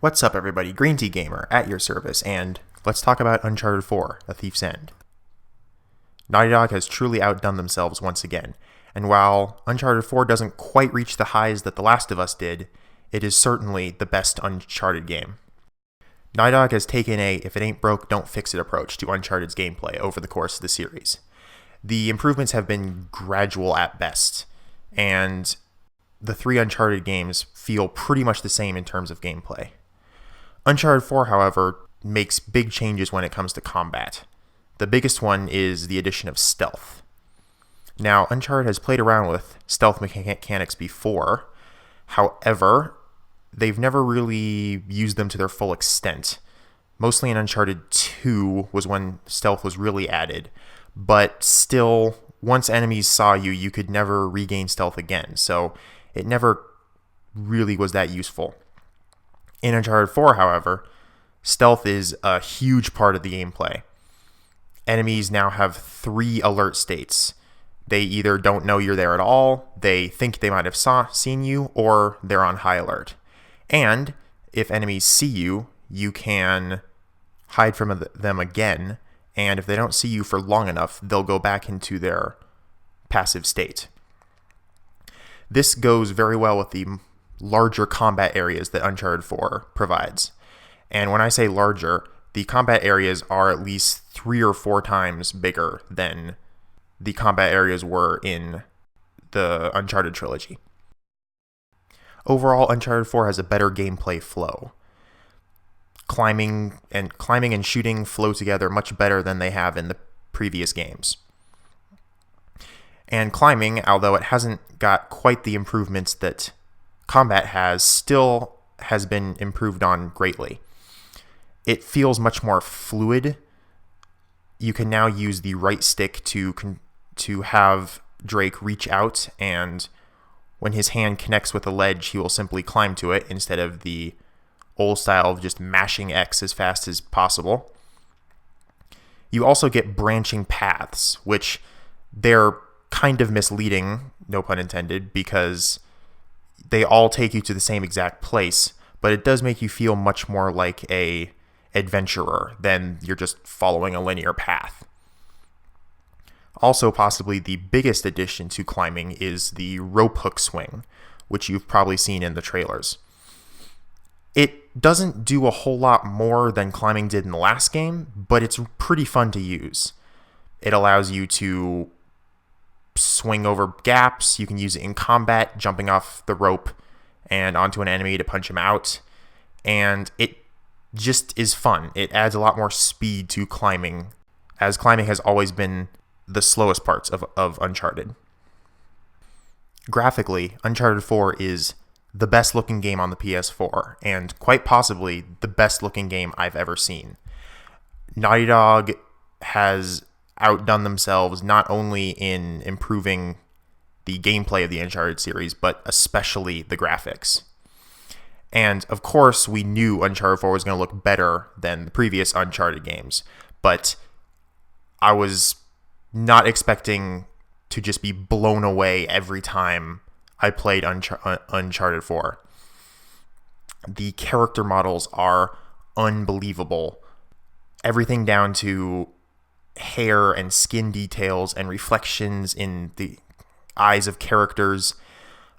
What's up, everybody? Green Tea Gamer at your service, and let's talk about Uncharted 4, A Thief's End. Naughty Dog has truly outdone themselves once again, and while Uncharted 4 doesn't quite reach the highs that The Last of Us did, it is certainly the best Uncharted game. Naughty Dog has taken a if it ain't broke, don't fix it approach to Uncharted's gameplay over the course of the series. The improvements have been gradual at best, and the three Uncharted games feel pretty much the same in terms of gameplay. Uncharted 4, however, makes big changes when it comes to combat. The biggest one is the addition of stealth. Now, Uncharted has played around with stealth mechanics before. However, they've never really used them to their full extent. Mostly in Uncharted 2 was when stealth was really added. But still, once enemies saw you, you could never regain stealth again. So it never really was that useful. In Uncharted 4, however, stealth is a huge part of the gameplay. Enemies now have 3 alert states. They either don't know you're there at all, they think they might have seen you, or they're on high alert. And if enemies see you, you can hide from them again, and if they don't see you for long enough, they'll go back into their passive state. This goes very well with the larger combat areas that Uncharted 4 provides. And when I say larger, the combat areas are at least 3 or 4 times bigger than the combat areas were in the Uncharted trilogy. Overall, Uncharted 4 has a better gameplay flow. Climbing and shooting flow together much better than they have in the previous games. And climbing, although it hasn't got quite the improvements that combat still has been improved on greatly. It feels much more fluid. You can now use the right stick to have Drake reach out, and when his hand connects with a ledge, he will simply climb to it instead of the old style of just mashing X as fast as possible. You also get branching paths, which they're kind of misleading, no pun intended, because they all take you to the same exact place, but it does make you feel much more like a adventurer than you're just following a linear path. Also, possibly the biggest addition to climbing is the rope hook swing, which you've probably seen in the trailers. It doesn't do a whole lot more than climbing did in the last game, but it's pretty fun to use. It allows you to swing over gaps. You can use it in combat, jumping off the rope and onto an enemy to punch him out. And it just is fun. It adds a lot more speed to climbing, as climbing has always been the slowest parts of Uncharted. Graphically, Uncharted 4 is the best looking game on the PS4, and quite possibly the best looking game I've ever seen. Naughty Dog has outdone themselves not only in improving the gameplay of the Uncharted series, but especially the graphics. And of course, we knew Uncharted 4 was going to look better than the previous Uncharted games, but I was not expecting to just be blown away every time I played Uncharted 4. The character models are unbelievable. Everything down to hair and skin details and reflections in the eyes of characters.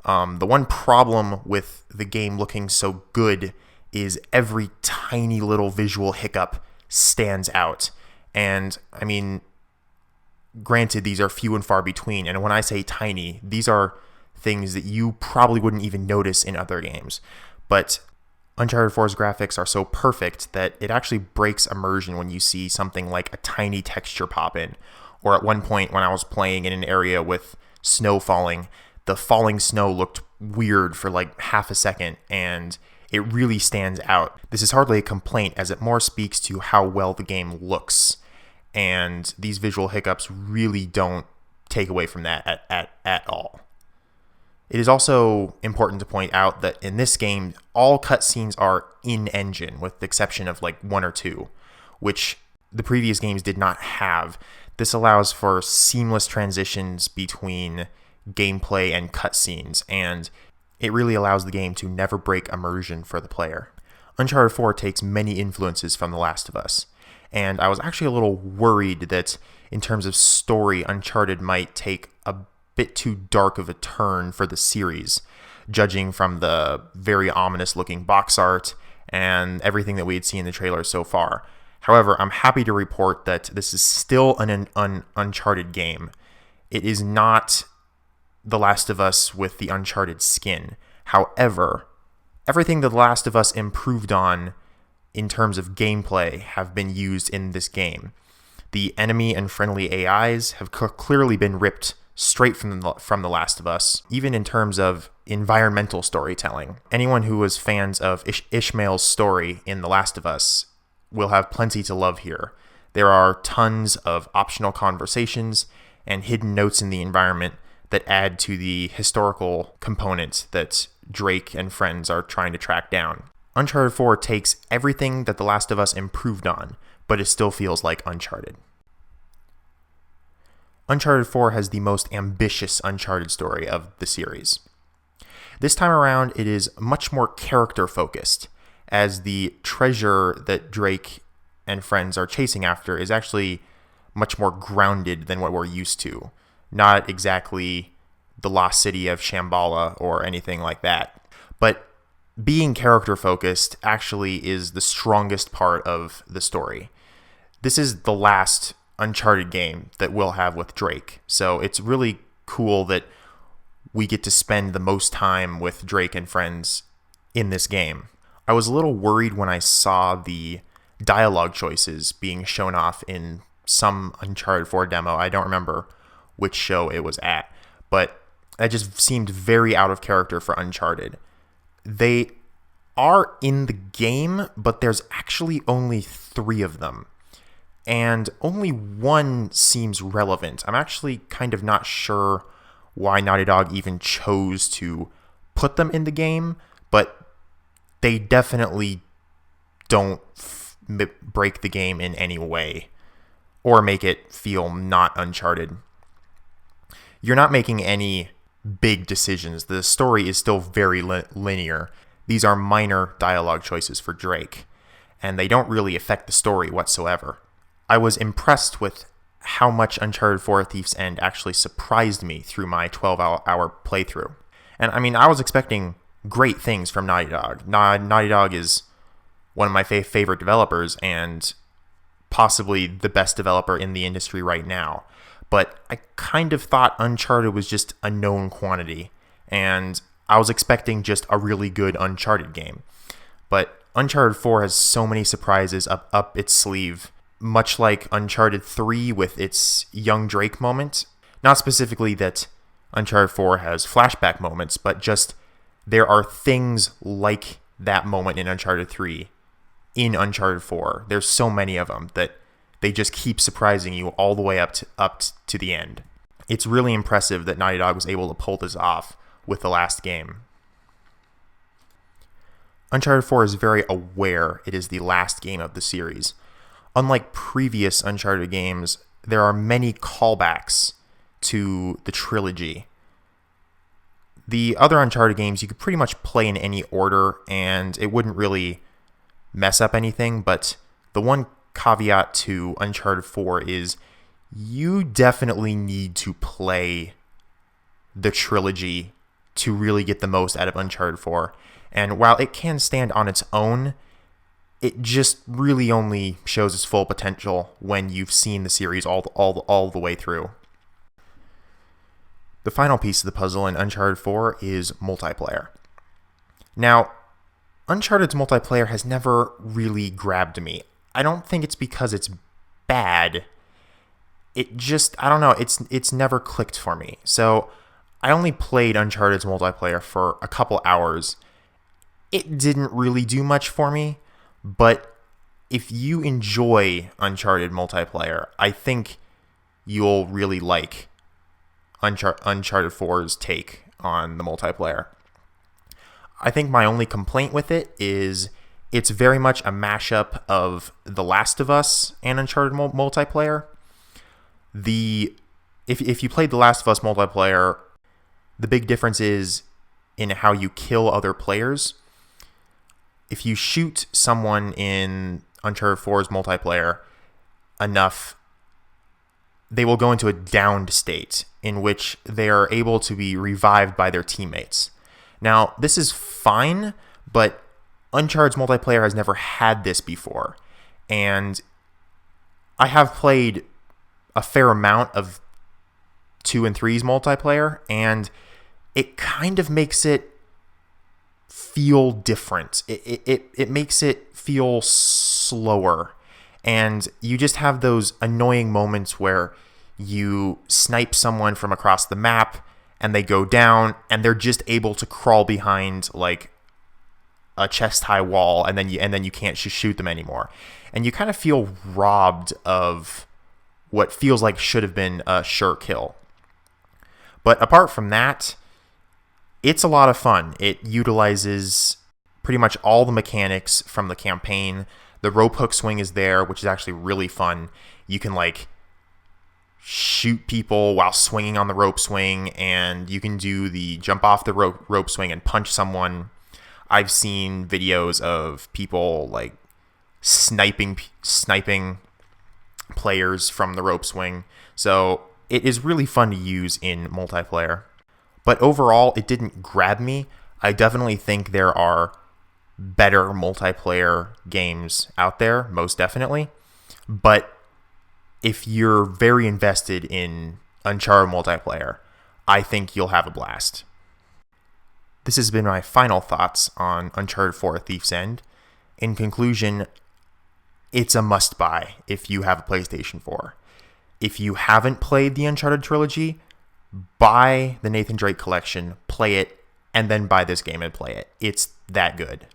The one problem with the game looking so good is every tiny little visual hiccup stands out. And I mean, granted, these are few and far between. And when I say tiny, these are things that you probably wouldn't even notice in other games. But Uncharted 4's graphics are so perfect that it actually breaks immersion when you see something like a tiny texture pop in. Or at one point when I was playing in an area with snow falling, the falling snow looked weird for like half a second, and it really stands out. This is hardly a complaint, as it more speaks to how well the game looks. And these visual hiccups really don't take away from that at all. It is also important to point out that in this game, all cutscenes are in-engine, with the exception of like 1 or 2, which the previous games did not have. This allows for seamless transitions between gameplay and cutscenes, and it really allows the game to never break immersion for the player. Uncharted 4 takes many influences from The Last of Us, and I was actually a little worried that in terms of story, Uncharted might take a bit too dark of a turn for the series, judging from the very ominous looking box art and everything that we had seen in the trailer so far. However, I'm happy to report that this is still an Uncharted game. It is not The Last of Us with the Uncharted skin. However, everything that The Last of Us improved on in terms of gameplay have been used in this game. The enemy and friendly AIs have clearly been ripped straight from The Last of Us, even in terms of environmental storytelling. Anyone who was fans of Ishmael's story in The Last of Us will have plenty to love here. There are tons of optional conversations and hidden notes in the environment that add to the historical component that Drake and friends are trying to track down. Uncharted 4 takes everything that The Last of Us improved on, but it still feels like Uncharted. Uncharted 4 has the most ambitious Uncharted story of the series. This time around, it is much more character-focused, as the treasure that Drake and friends are chasing after is actually much more grounded than what we're used to. Not exactly the lost city of Shambhala or anything like that. But being character-focused actually is the strongest part of the story. This is the last Uncharted game that we'll have with Drake, so it's really cool that we get to spend the most time with Drake and friends in this game. I was a little worried when I saw the dialogue choices being shown off in some Uncharted 4 demo. I don't remember which show it was at, but that just seemed very out of character for Uncharted. They are in the game, but there's actually only 3 of them, and only one seems relevant. I'm actually kind of not sure why Naughty Dog even chose to put them in the game, but they definitely don't break the game in any way or make it feel not Uncharted. You're not making any big decisions. The story is still very linear. These are minor dialogue choices for Drake, and they don't really affect the story whatsoever. I was impressed with how much Uncharted 4 Thief's End actually surprised me through my 12-hour playthrough. And I mean, I was expecting great things from Naughty Dog. Naughty Dog is one of my favorite developers and possibly the best developer in the industry right now. But I kind of thought Uncharted was just a known quantity, and I was expecting just a really good Uncharted game. But Uncharted 4 has so many surprises up its sleeve, much like Uncharted 3 with its young Drake moment. Not specifically that Uncharted 4 has flashback moments, but just there are things like that moment in Uncharted 3 in Uncharted 4. There's so many of them that they just keep surprising you all the way up to the end. It's really impressive that Naughty Dog was able to pull this off with the last game. Uncharted 4 is very aware it is the last game of the series. Unlike previous Uncharted games, there are many callbacks to the trilogy. The other Uncharted games you could pretty much play in any order and it wouldn't really mess up anything, but the one caveat to Uncharted 4 is you definitely need to play the trilogy to really get the most out of Uncharted 4. And while it can stand on its own, it just really only shows its full potential when you've seen the series all the way through. The final piece of the puzzle in Uncharted 4 is multiplayer. Now, Uncharted's multiplayer has never really grabbed me. I don't think it's because it's bad. It just, I don't know, it's never clicked for me. So I only played Uncharted's multiplayer for a couple hours. It didn't really do much for me, but if you enjoy Uncharted multiplayer, I think you'll really like Uncharted 4's take on the multiplayer. I think my only complaint with it is it's very much a mashup of The Last of Us and Uncharted multiplayer. If you played The Last of Us multiplayer, the big difference is in how you kill other players. if you shoot someone in Uncharted 4's multiplayer enough, they will go into a downed state in which they are able to be revived by their teammates. Now, this is fine, but Uncharted's multiplayer has never had this before. And I have played a fair amount of 2 and 3's multiplayer, and it kind of makes it feel different. It makes it feel slower. And you just have those annoying moments where you snipe someone from across the map and they go down and they're just able to crawl behind like a chest-high wall, and then you can't shoot them anymore. And you kind of feel robbed of what feels like should have been a sure kill. But apart from that, it's a lot of fun. It utilizes pretty much all the mechanics from the campaign. The rope hook swing is there, which is actually really fun. You can like shoot people while swinging on the rope swing, and you can do the jump off the rope swing and punch someone. I've seen videos of people like sniping players from the rope swing. So it is really fun to use in multiplayer. But overall, it didn't grab me. I definitely think there are better multiplayer games out there, most definitely. But if you're very invested in Uncharted multiplayer, I think you'll have a blast. This has been my final thoughts on Uncharted 4: Thief's End. In conclusion, it's a must-buy if you have a PlayStation 4. If you haven't played the Uncharted trilogy, buy the Nathan Drake collection, play it, and then buy this game and play it. It's that good.